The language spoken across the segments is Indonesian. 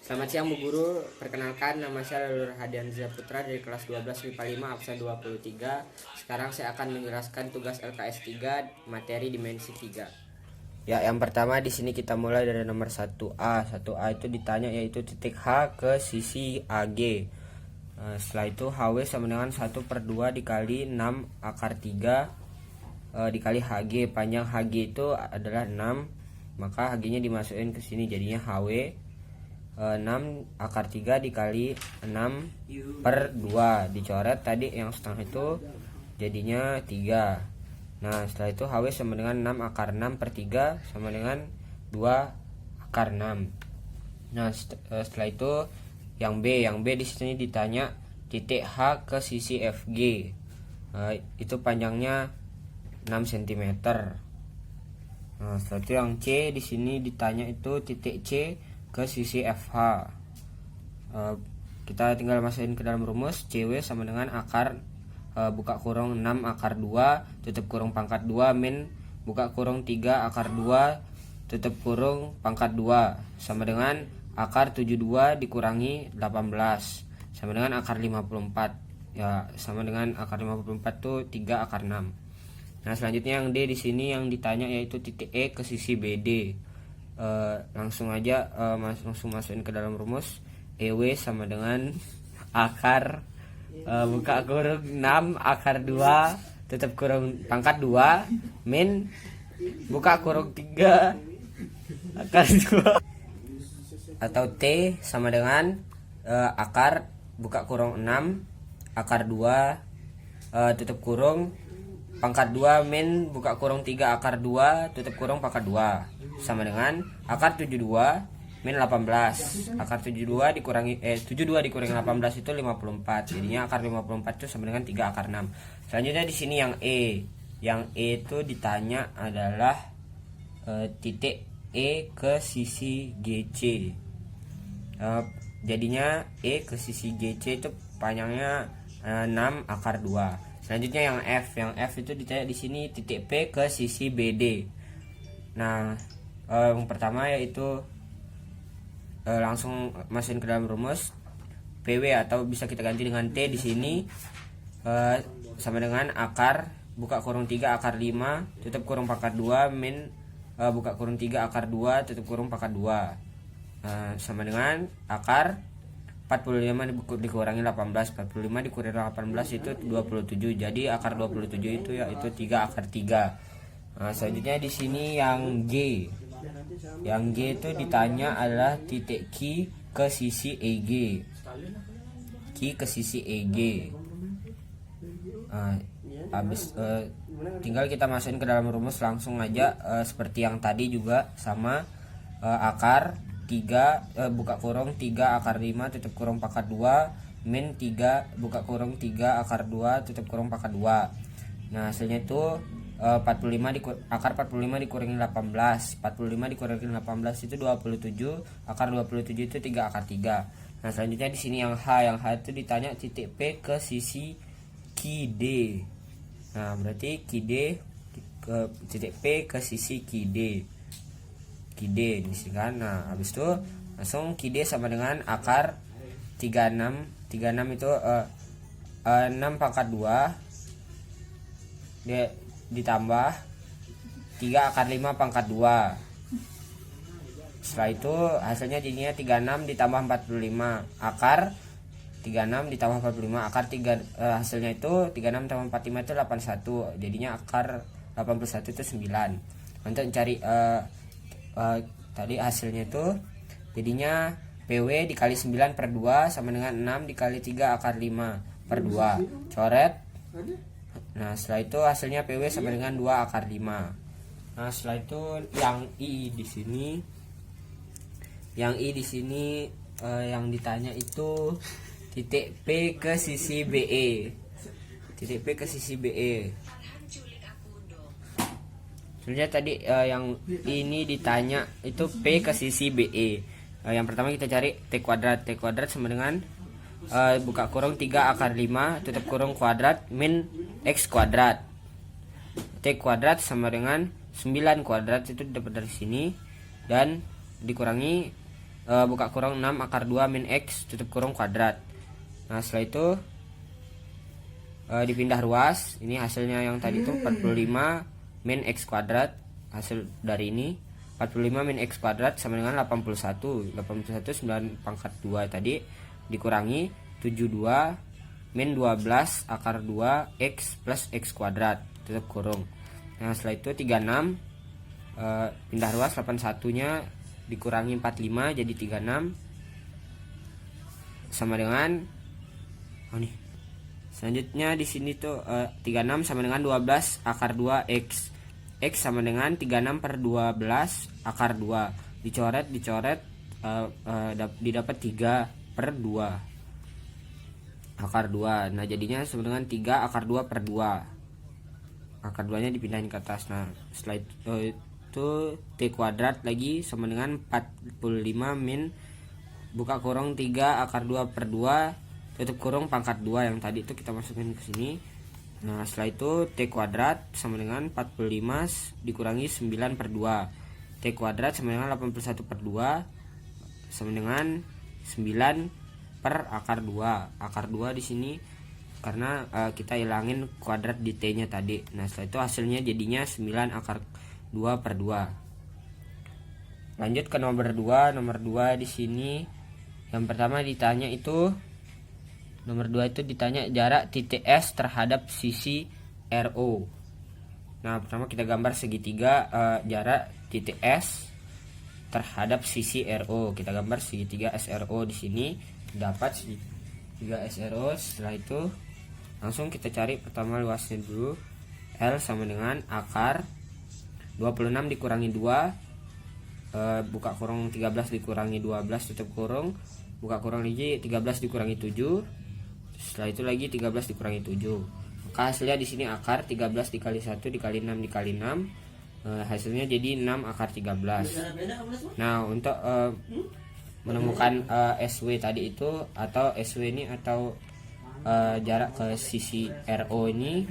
Selamat siang Bu Guru, perkenalkan nama saya Lelur Hadianza Putra dari kelas 12 MIPA 5 absen 23. Sekarang saya akan menjelaskan tugas LKS 3 materi dimensi 3. Ya, yang pertama di sini kita mulai dari nomor 1A. 1A itu ditanya yaitu titik H ke sisi AG. Setelah itu HW sama dengan 1/2 dikali 6 akar 3 dikali HG. Panjang HG itu adalah 6, maka HG-nya dimasukin ke sini jadinya HW 6 akar 3 dikali 6/2, dicoret tadi yang setengah itu jadinya 3. Nah setelah itu HW sama dengan 6 akar 6/3 sama dengan 2 akar 6. Nah setelah itu yang B di sini ditanya titik H ke sisi FG, itu panjangnya 6 cm. Nah setelah itu yang C di sini ditanya itu titik C ke sisi FH. Kita tinggal masukin ke dalam rumus. CW sama dengan akar buka kurung 6 akar 2 tutup kurung pangkat 2 min buka kurung 3 akar 2 tutup kurung pangkat 2 sama dengan akar 72 dikurangi 18 sama dengan akar 54. Ya, sama dengan akar 54 tuh 3 akar 6. Nah, selanjutnya yang D di sini yang ditanya yaitu titik E ke sisi BD. Langsung aja langsung masukin ke dalam rumus. EW sama dengan akar buka kurung 6 akar 2 tutup kurung pangkat 2 min buka kurung 3 akar 2, atau T sama dengan akar buka kurung 6 akar 2 tutup kurung pangkat 2 min buka kurung 3 akar 2 tutup kurung pangkat 2 sama dengan akar 72 min 18. Akar 72 dikurangi 72 dikurangi 18 itu 54. Jadinya akar 54 itu sama dengan 3 akar 6. Selanjutnya di sini yang E. Yang E itu ditanya adalah titik E ke sisi GC. Jadinya E ke sisi GC itu panjangnya 6 akar 2. Selanjutnya yang F. Yang F itu ditanya di sini titik P ke sisi BD. Nah, yang pertama yaitu langsung masukin ke dalam rumus. PW atau bisa kita ganti dengan T di sini sama dengan akar buka kurung 3 akar 5 tutup kurung pangkat 2 min buka kurung 3 akar 2 tutup kurung pangkat 2 sama dengan akar 45 dikurangi 18. 45 dikurangi 18 itu 27. Jadi akar 27 itu yaitu 3 akar 3. Selanjutnya di sini yang G. Yang G itu ditanya adalah titik Q ke sisi EG. Q ke sisi EG. Tinggal kita masukin ke dalam rumus langsung aja, seperti yang tadi juga sama, akar 3 buka kurung 3 akar 5 tutup kurung pangkat 2 min 3 buka kurung 3 akar 2 tutup kurung pangkat 2. Nah hasilnya itu 45 akar 45 dikurangi 18. 45 dikurangi 18 itu 27. Akar 27 itu 3 akar 3. Nah selanjutnya di sini yang H. Yang H itu ditanya titik P ke sisi QD. Nah berarti QD ke titik P ke sisi QD. QD di sini kan. Nah habis itu langsung QD sama dengan akar 36. 36 itu 6 pangkat 2 dia ditambah 3 akar 5 pangkat 2. Setelah itu hasilnya jadinya 36 ditambah 45. Akar 36 ditambah 45. Akar 3 hasilnya itu 36 tambah 45 itu 81. Jadinya akar 81 itu 9. Untuk mencari tadi hasilnya itu jadinya PW dikali 9/2 sama dengan 6 dikali 3 akar 5/2. Coret. Nah setelah itu hasilnya PW sama dengan 2 akar 5. Nah setelah itu yang I di sini. Yang I di sini yang ditanya itu titik P ke sisi BE. Titik P ke sisi BE. Sebenarnya tadi yang ini ditanya itu P ke sisi BE. Yang pertama kita cari T kuadrat. T kuadrat sama dengan buka kurung 3 akar 5 tutup kurung kuadrat min X kuadrat. T kuadrat sama dengan 9 kuadrat itu dapat dari sini dan dikurangi buka kurung 6 akar 2 min X tutup kurung kuadrat. Nah setelah itu dipindah ruas, ini hasilnya yang tadi itu 45 min X kuadrat. Hasil dari ini 45 min X kuadrat sama dengan 81 9 pangkat 2 tadi dikurangi 72 min 12 akar 2 X plus X kuadrat tutup kurung. Nah setelah itu 36 pindah ruas 81 nya dikurangi 45 jadi 36 sama dengan selanjutnya di sini tuh 36 sama dengan 12 akar 2 X. X sama dengan 36 per 12 akar 2. Dicoret didapat 3 per 2 akar 2. Nah jadinya sama dengan 3 akar 2 per 2. Akar 2 nya dipindahin ke atas. Nah setelah itu T kuadrat lagi sama dengan 45 min buka kurung 3 akar 2 per 2 tutup kurung pangkat 2 yang tadi itu kita masukin ke sini. Nah setelah itu T kuadrat sama dengan 45 dikurangi 9 per 2. T kuadrat sama dengan 81 per 2 sama dengan 9 per akar 2. Akar 2 di sini karena kita hilangin kuadrat di T nya tadi. Nah setelah itu hasilnya jadinya 9 akar 2 per 2. Lanjut ke nomor 2. Nomor 2 di sini yang pertama ditanya itu nomor 2 itu ditanya jarak titik S terhadap sisi RO. Nah, pertama kita gambar segitiga jarak titik S terhadap sisi RO. Kita gambar segitiga SRO di sini. Dapat segitiga SRO. Setelah itu langsung kita cari pertama luasnya dulu. L sama dengan akar 26 dikurangi 2 buka kurung 13 dikurangi 12 tutup kurung buka kurung lagi 13 dikurangi 7. Setelah itu lagi 13 dikurangi 7. Maka hasilnya di sini akar 13 dikali 1 dikali 6 dikali 6 hasilnya jadi 6 akar 13. Nah untuk menemukan SW tadi itu atau SW ini atau jarak ke sisi RO ini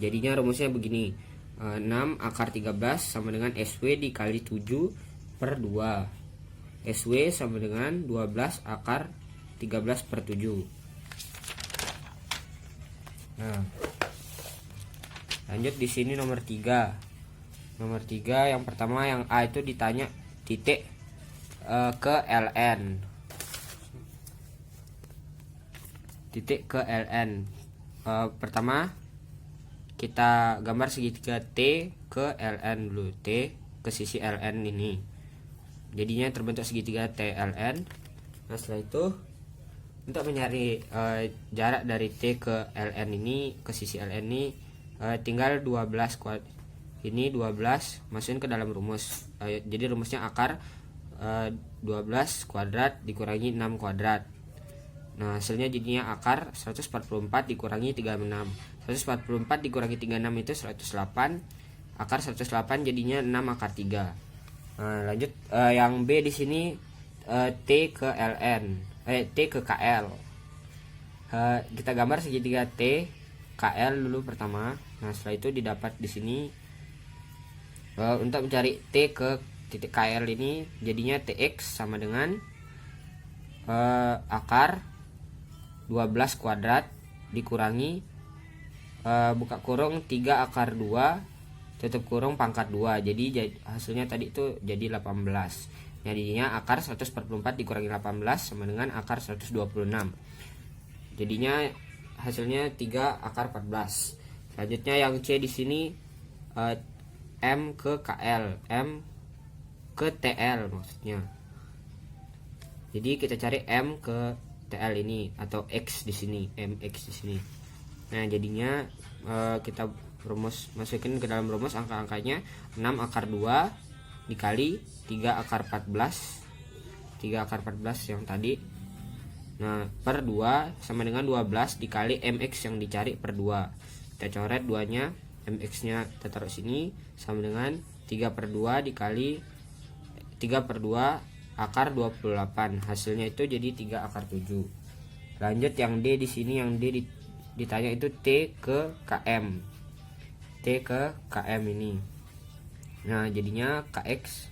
jadinya rumusnya begini. 6 akar 13 sama dengan SW dikali 7 per 2. SW sama dengan 12 akar 13 per 7. Nah, lanjut di sini nomor 3. Nomor 3 yang pertama yang A itu ditanya titik ke LN. Titik ke LN. Pertama kita gambar segitiga T ke LN dulu. T ke sisi LN ini. Jadinya terbentuk segitiga TLN. Nah, setelah itu untuk mencari jarak dari T ke LN ini ke sisi LN ini tinggal 12 ini 12 masukin ke dalam rumus. Jadi rumusnya akar 12 kuadrat dikurangi 6 kuadrat. Nah hasilnya jadinya akar 144 dikurangi 36. 144 dikurangi 36 itu 108. Akar 108 jadinya 6 akar 3. Nah lanjut yang B di sini T ke LN. T ke KL. Kita gambar segitiga T KL dulu pertama. Nah setelah itu didapat di sini untuk mencari T ke titik KL ini jadinya TX sama dengan akar 12 kuadrat dikurangi buka kurung 3 akar 2 tutup kurung pangkat 2. Jadi hasilnya tadi itu jadi 18. Jadinya akar 144 dikurangi 18 sama dengan akar 126. Jadinya hasilnya 3 akar 14. Selanjutnya yang C di sini M ke KL, M ke TL maksudnya. Jadi kita cari M ke TL ini atau X di sini, MX di sini. Nah, jadinya kita masukin ke dalam rumus angka-angkanya 6 akar 2 dikali 3 akar 14 yang tadi. Nah per 2 sama dengan 12 dikali MX yang dicari per 2. Kita coret 2 nya, MX nya kita taruh sini sama dengan 3 per 2 dikali 3 per 2 akar 28. Hasilnya itu jadi 3 akar 7. Lanjut yang D di sini, yang D ditanya itu T ke KM. T ke KM ini. Nah jadinya KX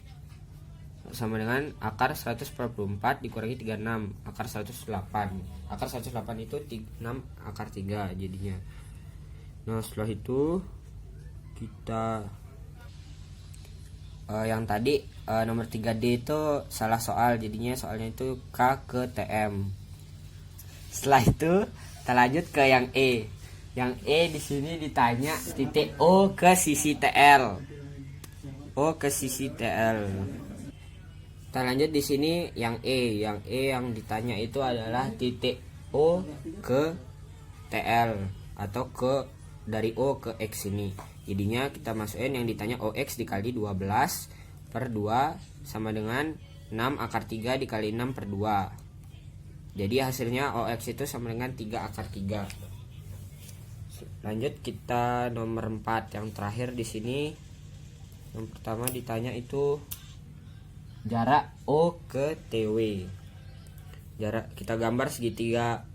sama dengan akar 144 dikurangi 36, akar 108. Akar 108 itu 6 akar 3 jadinya. Nah setelah itu kita yang tadi nomor 3D itu salah soal, jadinya soalnya itu K ke TM. Setelah itu kita lanjut ke yang E. Yang E di sini ditanya titik O ke sisi TL. O ke sisi TL. Kita lanjut di sini yang E. Yang E yang ditanya itu adalah titik O ke TL atau ke dari O ke X ini. Jadinya kita masukin yang ditanya OX dikali 12 per 2 sama dengan 6 akar 3 dikali 6 per 2. Jadi hasilnya OX itu sama dengan 3 akar 3. Lanjut kita nomor 4 yang terakhir di sini. Yang pertama ditanya itu jarak O ke TW. Jarak kita gambar segitiga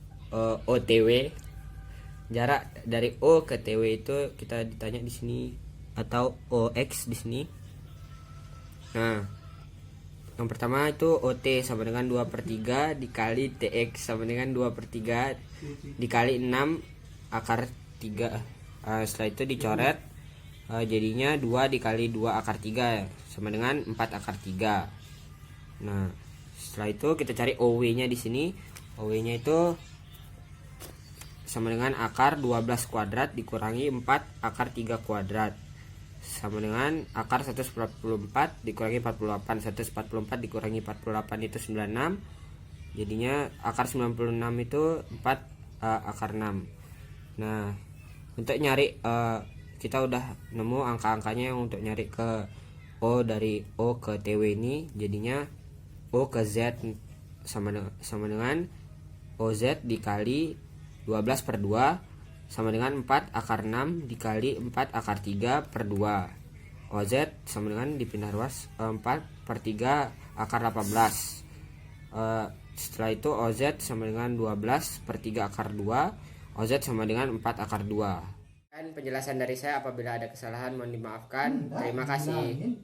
OTW. Jarak dari O ke TW itu kita ditanya di sini atau OX di sini. Nah, yang pertama itu OT sama dengan 2/3 dikali TX sama dengan 2/3 dikali 6 akar 3. Setelah itu dicoret, jadinya 2 dikali 2 akar 3 sama dengan 4 akar 3. Nah, setelah itu kita cari OW nya di sini. OW nya itu sama dengan akar 12 kuadrat dikurangi 4 akar 3 kuadrat sama dengan akar 144 dikurangi 48. 144 dikurangi 48 itu 96. Jadinya akar 96 itu 4 akar 6. Nah, untuk nyari kita udah nemu angka-angkanya yang untuk nyari ke O dari O ke TW ini. Jadinya O ke Z sama dengan OZ dikali 12 per 2 sama dengan 4 akar 6 dikali 4 akar 3 per 2. OZ sama dengan dipindah ruas 4 per 3 akar 18. Setelah itu OZ sama dengan 12 per 3 akar 2. OZ sama dengan 4 akar 2. Dan penjelasan dari saya, apabila ada kesalahan mohon dimaafkan. Terima kasih.